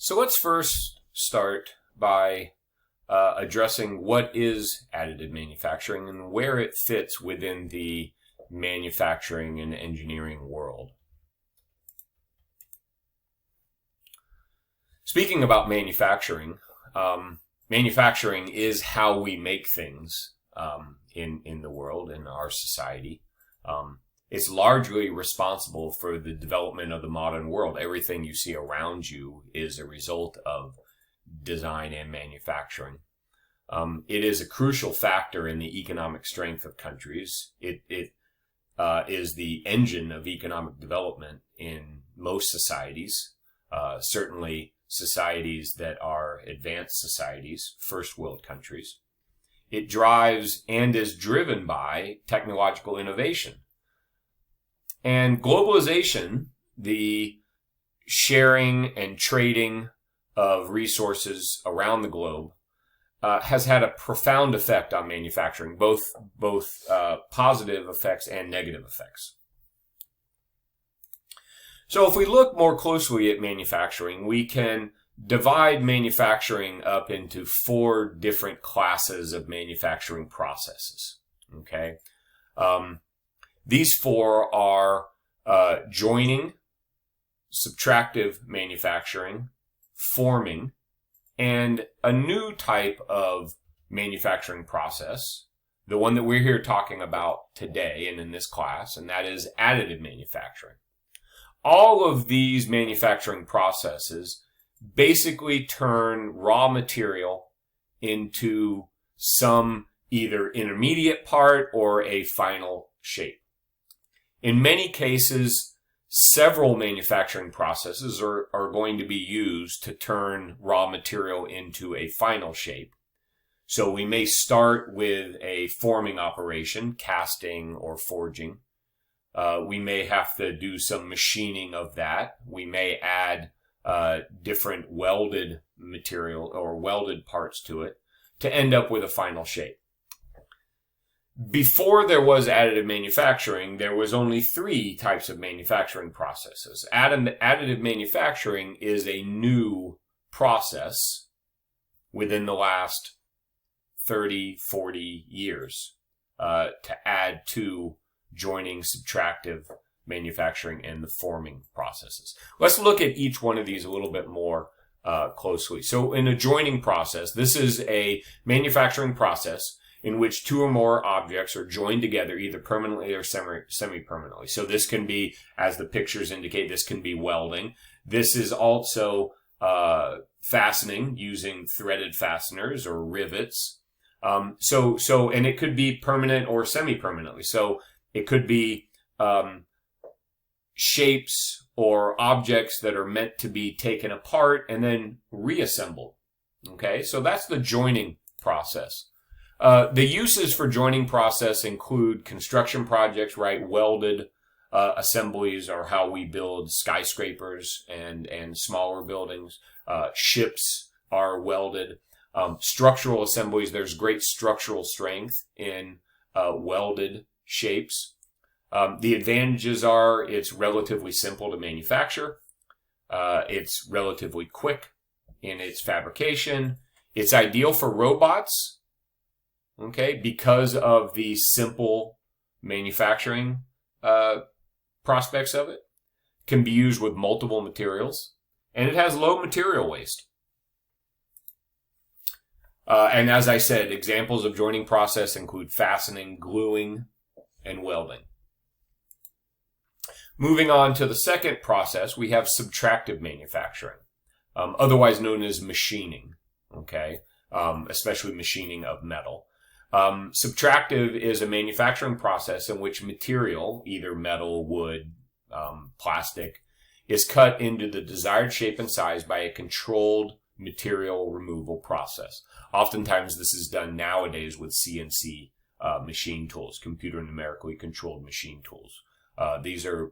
So let's first start by addressing what is additive manufacturing and where it fits within the manufacturing and engineering world. Speaking about manufacturing, manufacturing is how we make things in the world, in our society. It's largely responsible for the development of the modern world. Everything you see around you is a result of design and manufacturing. It is a crucial factor in the economic strength of countries. It is the engine of economic development in most societies, certainly societies that are advanced societies, first world countries. It drives and is driven by technological innovation. And globalization, the sharing and trading of resources around the globe, has had a profound effect on manufacturing, both positive effects and negative effects. So if we look more closely at manufacturing, we can divide manufacturing up into 4 different classes of manufacturing processes. Okay. These 4 are joining, subtractive manufacturing, forming, and a new type of manufacturing process, the one that we're here talking about today and in this class, and that is additive manufacturing. All of these manufacturing processes basically turn raw material into some either intermediate part or a final shape. In many cases, several manufacturing processes are going to be used to turn raw material into a final shape. So we may start with a forming operation, casting or forging. We may have to do some machining of that. We may add different welded material or welded parts to it to end up with a final shape. Before there was additive manufacturing, there was only 3 types of manufacturing processes. Additive manufacturing is a new process within the last 30, 40 years to add to joining, subtractive manufacturing, and the forming processes. Let's look at each one of these a little bit more closely. So in a joining process, this is a manufacturing process in which 2 or more objects are joined together either permanently or semi-permanently. So this can be, as the pictures indicate, this can be welding. This is also fastening using threaded fasteners or rivets. And it could be permanent or semi-permanently. So it could be shapes or objects that are meant to be taken apart and then reassembled. Okay, so that's the joining process. The uses for joining process include construction projects, right? Welded assemblies are how we build skyscrapers and smaller buildings. Ships are welded. Structural assemblies, there's great structural strength in welded shapes. The advantages are it's relatively simple to manufacture. It's relatively quick in its fabrication. It's ideal for robots. Okay, because of the simple manufacturing prospects of it. Can be used with multiple materials, and it has low material waste. And as I said, examples of joining process include fastening, gluing, and welding. Moving on to the second process, we have subtractive manufacturing, otherwise known as machining, okay, especially machining of metal. Subtractive is a manufacturing process in which material, either metal, wood, plastic, is cut into the desired shape and size by a controlled material removal process. Oftentimes this is done nowadays with CNC machine tools, computer numerically controlled machine tools. These are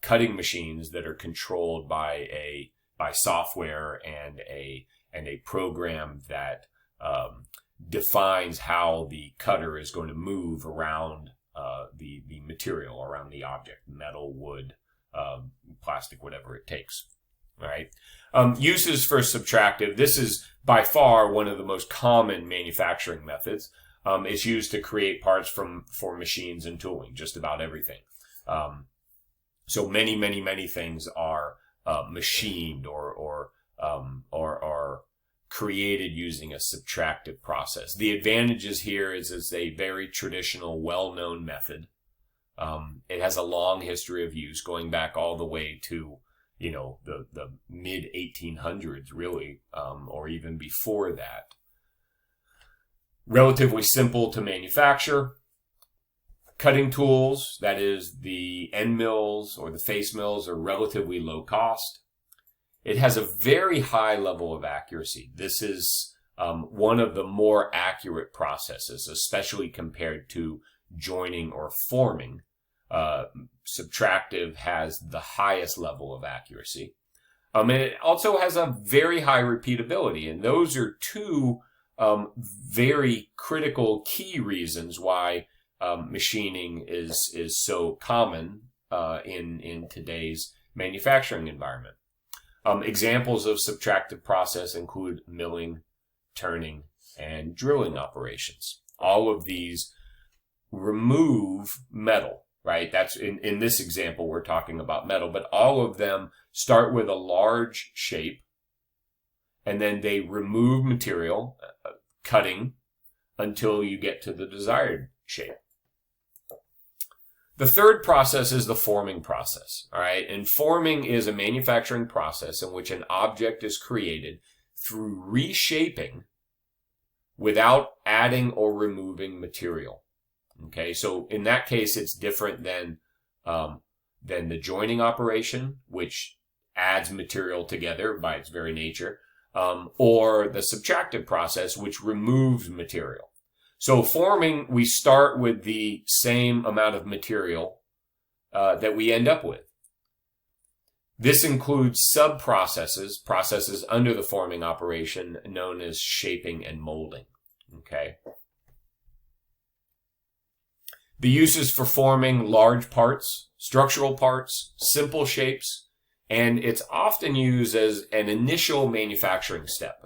cutting machines that are controlled by software and a program that defines how the cutter is going to move around the material, around the object, metal, wood, plastic, whatever it takes. right? Uses for subtractive. This is by far one of the most common manufacturing methods. It's used to create parts for machines and tooling, just about everything. So many things are machined or created using a subtractive process. The advantages here is it's a very traditional, well-known method. It has a long history of use, going back all the way to, the mid 1800s, really, or even before that. Relatively simple to manufacture. Cutting tools, that is the end mills or the face mills, are relatively low cost. It has a very high level of accuracy. This is one of the more accurate processes, especially compared to joining or forming. Subtractive has the highest level of accuracy. And it also has a very high repeatability. And those are two very critical key reasons why machining is so common in today's manufacturing environment. Examples of subtractive process include milling, turning, and drilling operations. All of these remove metal, right? That's in this example, we're talking about metal, but all of them start with a large shape, and then they remove material, cutting, until you get to the desired shape. The third process is the forming process, all right? And forming is a manufacturing process in which an object is created through reshaping without adding or removing material. Okay, so in that case, it's different than the joining operation, which adds material together by its very nature, or the subtractive process, which removes material. So forming, we start with the same amount of material that we end up with. This includes sub-processes, processes under the forming operation, known as shaping and molding. Okay. The uses for forming large parts, structural parts, simple shapes, and it's often used as an initial manufacturing step.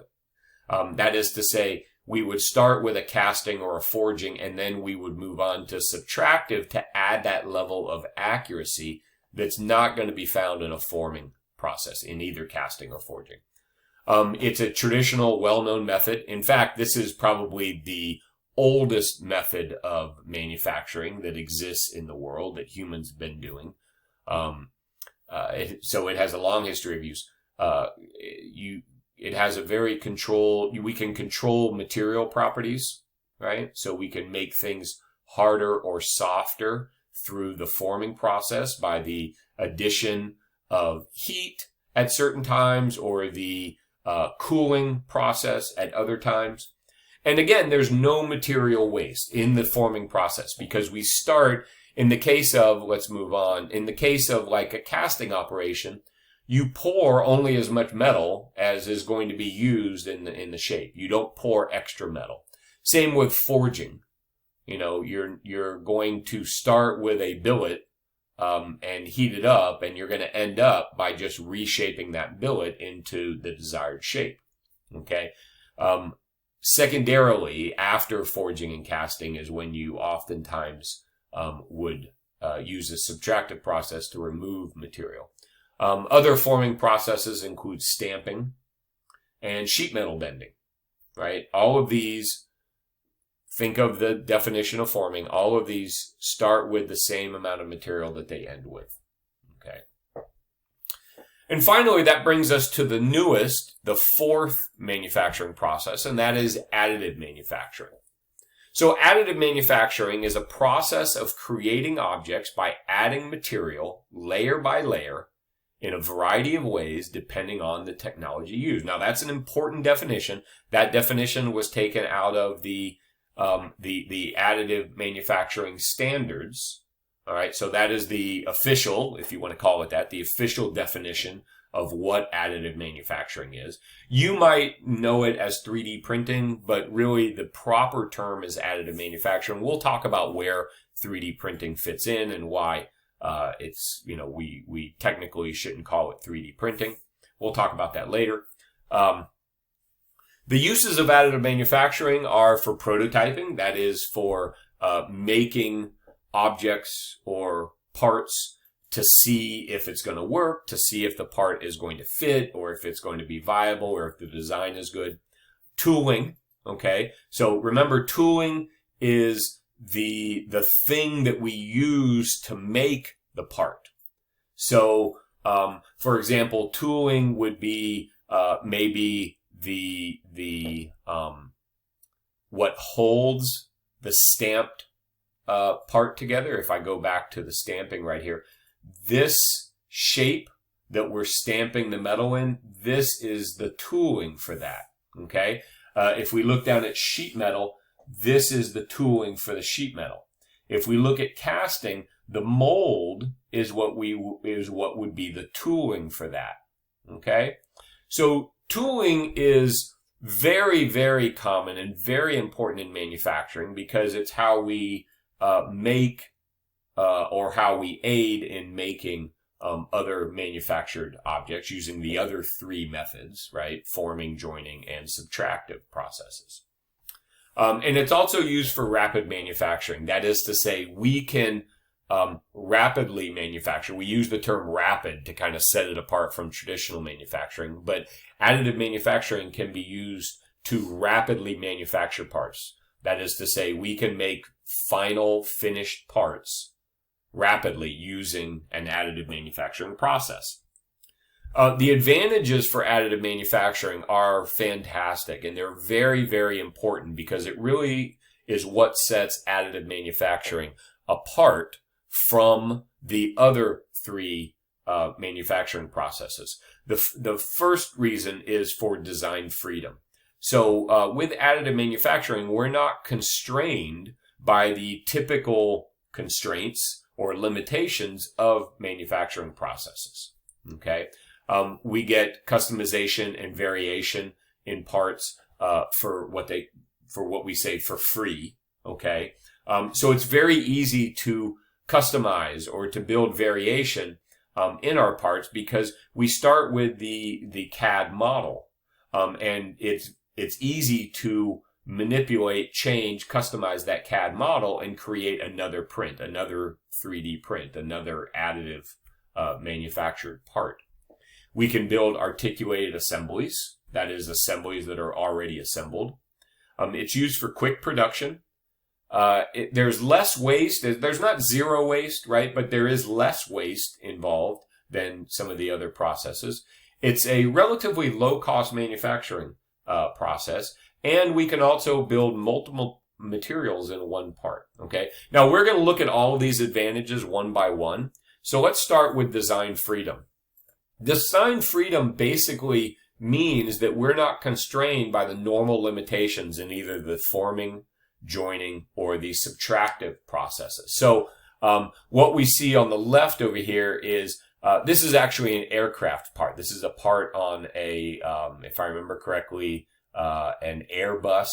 That is to say, we would start with a casting or a forging, and then we would move on to subtractive to add that level of accuracy that's not going to be found in a forming process, in either casting or forging. It's a traditional, well-known method. In fact, this is probably the oldest method of manufacturing that exists in the world that humans have been doing. So it has a long history of use. It has a very we can control material properties, right? So we can make things harder or softer through the forming process by the addition of heat at certain times or the cooling process at other times. And again, there's no material waste in the forming process because we start, in the case of, let's move on, in the case of like a casting operation, you pour only as much metal as is going to be used in the shape. You don't pour extra metal. Same with forging. You're going to start with a billet and heat it up, and you're going to end up by just reshaping that billet into the desired shape. Okay. Secondarily, after forging and casting is when you oftentimes would use a subtractive process to remove material. Other forming processes include stamping and sheet metal bending, right? All of these, think of the definition of forming, all of these start with the same amount of material that they end with, okay? And finally, that brings us to the newest, the fourth manufacturing process, and that is additive manufacturing. So additive manufacturing is a process of creating objects by adding material layer by layer in a variety of ways depending on the technology used. Now that's an important definition. That definition was taken out of the additive manufacturing standards. All right, so that is the official, if you want to call it that, the official definition of what additive manufacturing is. You might know it as 3D printing, but really the proper term is additive manufacturing. We'll talk about where 3D printing fits in and why it's, we technically shouldn't call it 3D printing. we'll talk about that later. The uses of additive manufacturing are for prototyping, that is for making objects or parts to see if it's going to work, to see if the part is going to fit, or if it's going to be viable, or if the design is good. Tooling, okay? So remember, tooling is the thing that we use to make the part. So, for example, tooling would be maybe what holds the stamped part together. If I go back to the stamping right here, this shape that we're stamping the metal in, this is the tooling for that, okay? If we look down at sheet metal, this is the tooling for the sheet metal. If we look at casting, the mold is what would be the tooling for that, okay? So tooling is very, very common and very important in manufacturing because it's how we make or how we aid in making other manufactured objects using the other three methods, right? Forming, joining, and subtractive processes. And it's also used for rapid manufacturing. That is to say, we can rapidly manufacture. We use the term rapid to kind of set it apart from traditional manufacturing, but additive manufacturing can be used to rapidly manufacture parts. That is to say, we can make final finished parts rapidly using an additive manufacturing process. The advantages for additive manufacturing are fantastic, and they're very, very important because it really is what sets additive manufacturing apart from the other three manufacturing processes. The first reason is for design freedom. So with additive manufacturing, we're not constrained by the typical constraints or limitations of manufacturing processes. Okay, we get customization and variation in parts for what we say for free. Okay, so it's very easy to customize or to build variation in our parts because we start with the CAD model, and it's easy to manipulate, change, customize that CAD model and create another print, another 3D print, another additive manufactured part. We can build articulated assemblies, that is assemblies that are already assembled. It's used for quick production. There's less waste. There's not zero waste, right? But there is less waste involved than some of the other processes. It's a relatively low-cost manufacturing process, and we can also build multiple materials in one part, okay? Now, we're going to look at all of these advantages one by one. So let's start with design freedom. Design freedom basically means that we're not constrained by the normal limitations in either the forming, joining, or the subtractive processes. So what we see on the left over here is this is actually an aircraft part. This is a part on a, if I remember correctly, an Airbus,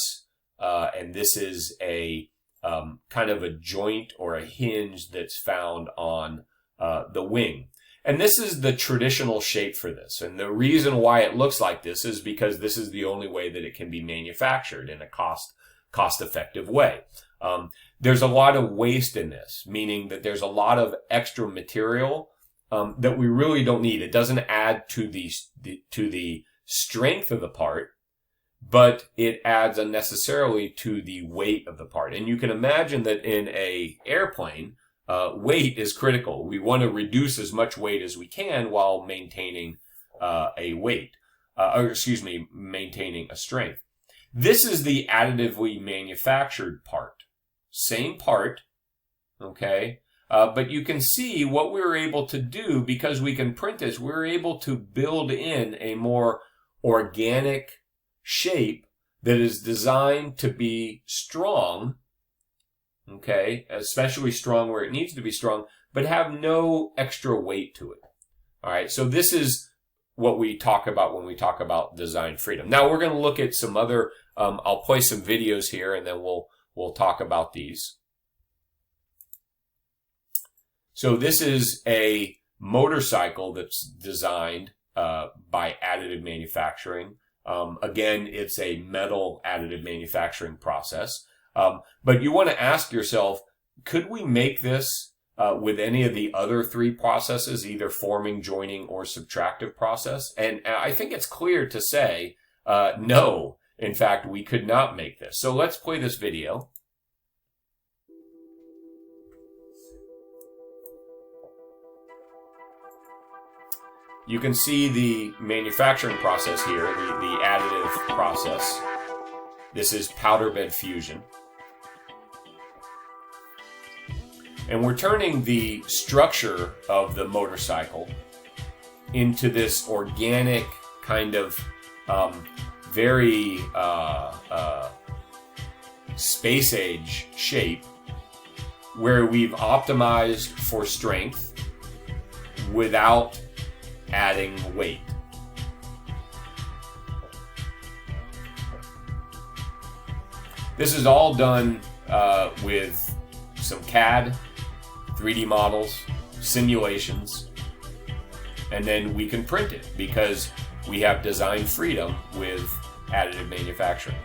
and this is a kind of a joint or a hinge that's found on the wing. And this is the traditional shape for this. And the reason why it looks like this is because this is the only way that it can be manufactured in a cost-effective way. There's a lot of waste in this, meaning that there's a lot of extra material that we really don't need. It doesn't add to the strength of the part, but it adds unnecessarily to the weight of the part. And you can imagine that in a airplane, weight is critical. We want to reduce as much weight as we can while maintaining maintaining a strength. This is the additively manufactured part. Same part, okay? But you can see what we were able to do because we can print this. We're able to build in a more organic shape that is designed to be strong, okay, especially strong where it needs to be strong, but have no extra weight to it. All right, so this is what we talk about when we talk about design freedom. Now we're going to look at some other, I'll play some videos here and then we'll talk about these. So this is a motorcycle that's designed by additive manufacturing. Again, it's a metal additive manufacturing process. But you want to ask yourself, could we make this with any of the other three processes, either forming, joining, or subtractive process? And I think it's clear to say, no, in fact, we could not make this. So let's play this video. You can see the manufacturing process here, the additive process. This is powder bed fusion. And we're turning the structure of the motorcycle into this organic kind of very space age shape where we've optimized for strength without adding weight. This is all done with some CAD, 3D models, simulations, and then we can print it because we have design freedom with additive manufacturing.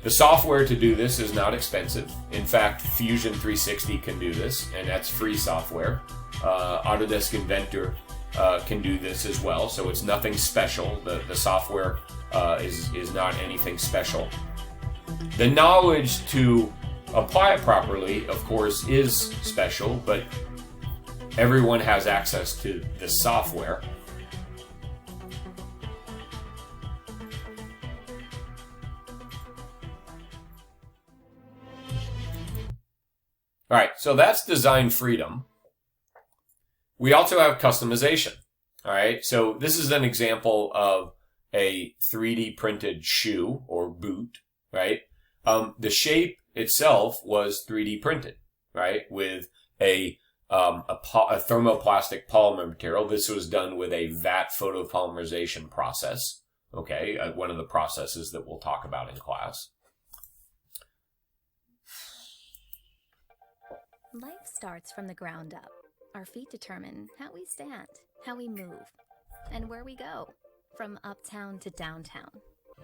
The software to do this is not expensive. In fact, Fusion 360 can do this, and that's free software. Autodesk Inventor can do this as well, so it's nothing special. The software is not anything special. The knowledge to apply it properly, of course, is special, but everyone has access to the software. All right, so that's design freedom. We also have customization. All right, so this is an example of a 3D printed shoe or boot, right? The shape itself was 3D printed, right? With a thermoplastic polymer material. This was done with a vat photopolymerization process, okay? One of the processes that we'll talk about in class. Life starts from the ground up. Our feet determine how we stand, how we move, and where we go. From uptown to downtown,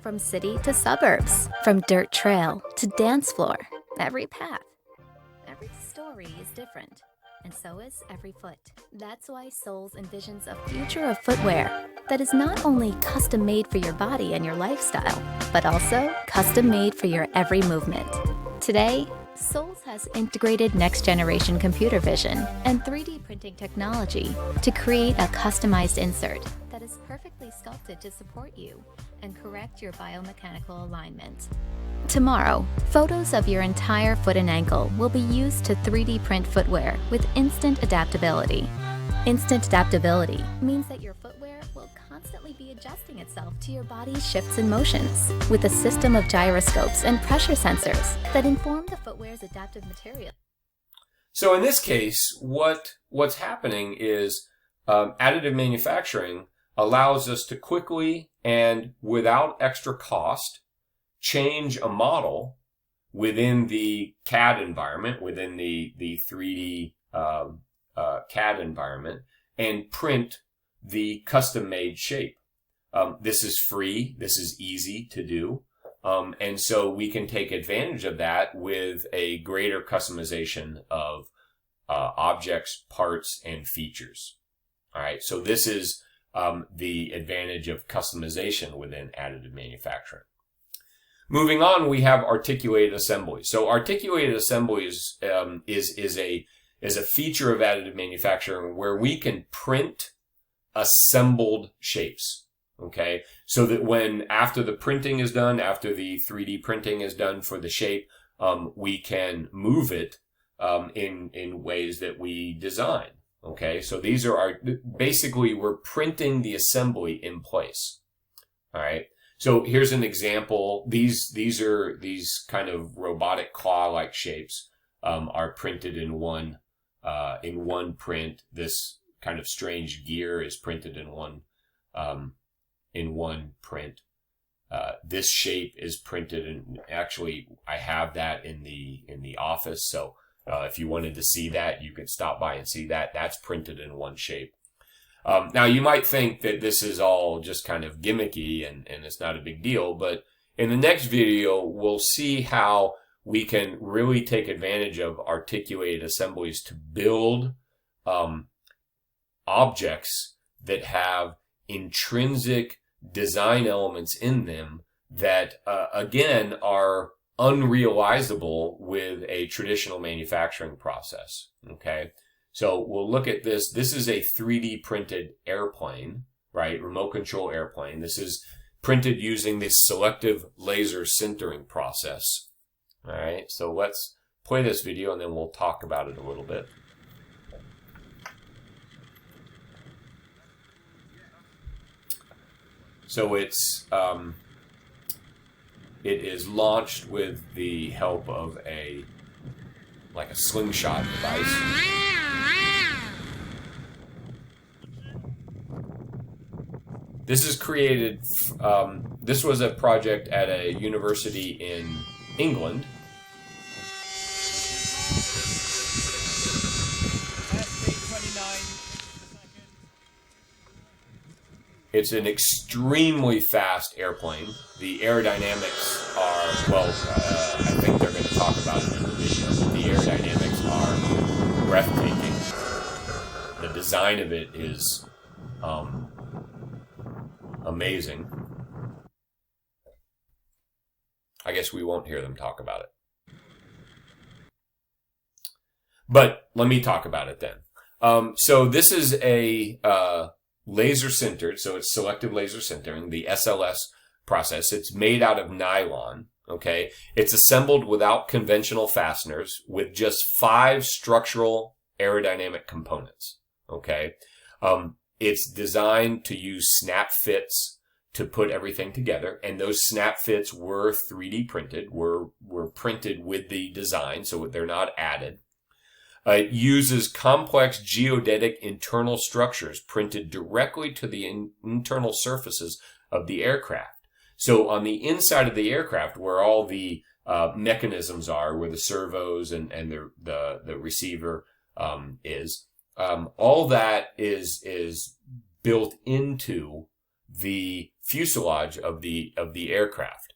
from city to suburbs, from dirt trail to dance floor. Every path, every story is different, and so is every foot. That's why Soles envisions a future of footwear that is not only custom made for your body and your lifestyle, but also custom made for your every movement. Today, Soles has integrated next-generation computer vision and 3D printing technology to create a customized insert that is perfectly sculpted to support you and correct your biomechanical alignment. Tomorrow, photos of your entire foot and ankle will be used to 3D print footwear with instant adaptability. Instant adaptability means that your footwear will constantly be adjusting itself to your body's shifts and motions with a system of gyroscopes and pressure sensors that inform the footwear's adaptive material. So in this case, what's happening is additive manufacturing allows us to quickly and without extra cost change a model within the CAD environment, within the 3D CAD environment, and print the custom-made shape. This is free. This is easy to do. And so we can take advantage of that with a greater customization of objects, parts, and features. All right. So this is the advantage of customization within additive manufacturing. Moving on, we have articulated assemblies. So articulated assemblies is a feature of additive manufacturing where we can print assembled shapes. Okay, so that when after the printing is done, after the 3D printing is done for the shape, we can move it in ways that we design. Okay, so these are basically we're printing the assembly in place. All right, so here's an example. These kind of robotic claw-like shapes are printed in one print. This kind of strange gear is printed in one print. This shape is printed, and actually I have that in the office. So if you wanted to see that, you could stop by and see that. That's printed in one shape. Now you might think that this is all just kind of gimmicky and it's not a big deal, but in the next video, we'll see how we can really take advantage of articulated assemblies to build objects that have intrinsic design elements in them that, again, are unrealizable with a traditional manufacturing process. Okay, so we'll look at this. This is a 3D printed airplane, right? Remote control airplane. This is printed using the selective laser sintering process. All right, so let's play this video and then we'll talk about it a little bit. So it is launched with the help of a slingshot device. This is created. This was a project at a university in England. It's an extremely fast airplane. The aerodynamics are, well, I think they're going to talk about it in the video, but the aerodynamics are breathtaking. The design of it is amazing. I guess we won't hear them talk about it. But let me talk about it then. So this is a laser sintered, so it's selective laser sintering, the SLS process. It's made out of nylon, okay? It's assembled without conventional fasteners with just 5 structural aerodynamic components, okay? It's designed to use snap fits to put everything together, and those snap fits were 3D printed, were printed with the design, so they're not added. It uses complex geodetic internal structures printed directly to the internal surfaces of the aircraft. So on the inside of the aircraft, where all the mechanisms are, where the servos and the receiver is, all that is built into the fuselage of the aircraft.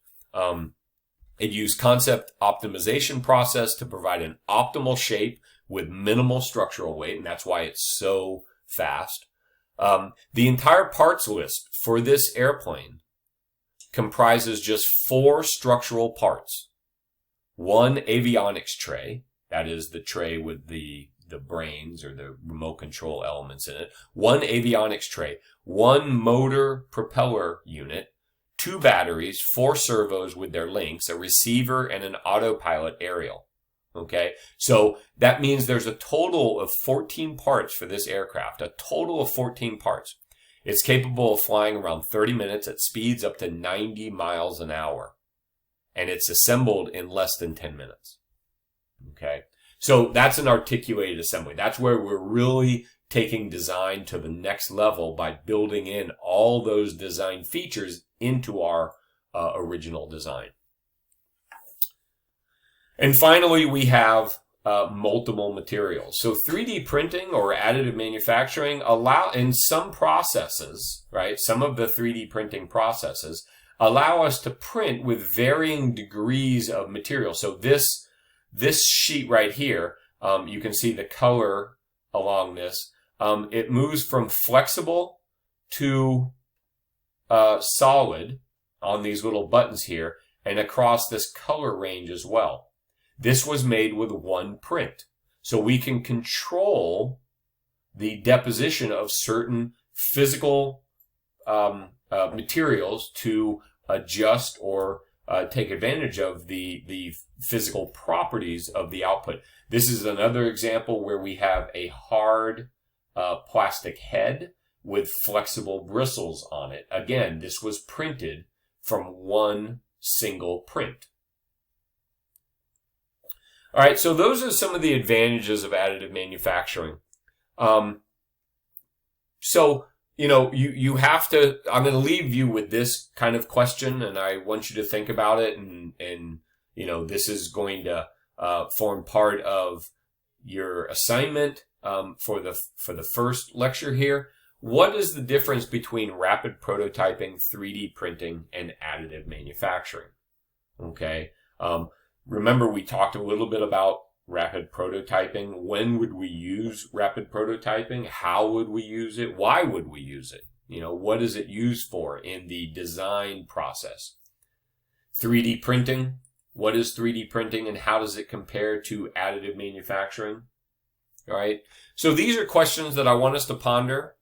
It used concept optimization process to provide an optimal shape with minimal structural weight, and that's why it's so fast. The entire parts list for this airplane comprises just 4 structural parts. 1 avionics tray, that is the tray with the brains or the remote control elements in it. 1 avionics tray, 1 motor propeller unit, 2 batteries, 4 servos with their links, a receiver, and an autopilot aerial. Okay, so that means there's a total of 14 parts for this aircraft, a total of 14 parts. It's capable of flying around 30 minutes at speeds up to 90 miles an hour, and it's assembled in less than 10 minutes. Okay, so that's an articulated assembly. That's where we're really taking design to the next level by building in all those design features into our original design. And finally, we have multiple materials. So 3D printing or additive manufacturing allow, in some processes, right, some of the 3D printing processes allow us to print with varying degrees of material. So this sheet right here, you can see the color along this. It moves from flexible to solid on these little buttons here and across this color range as well. This was made with 1 print. So we can control the deposition of certain physical materials to adjust or take advantage of the physical properties of the output. This is another example where we have a hard plastic head with flexible bristles on it. Again, this was printed from 1 single print. All right, so those are some of the advantages of additive manufacturing. So you have to, I'm going to leave you with this kind of question, and I want you to think about it, and this is going to form part of your assignment for the first lecture here. What is the difference between rapid prototyping, 3D printing, and additive manufacturing? Okay. Remember, we talked a little bit about rapid prototyping. When would we use rapid prototyping? How would we use it? Why would we use it? What is it used for in the design process? 3D printing. What is 3D printing, and how does it compare to additive manufacturing? All right. So these are questions that I want us to ponder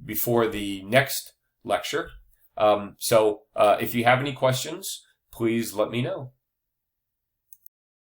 before the next lecture. So if you have any questions, please let me know.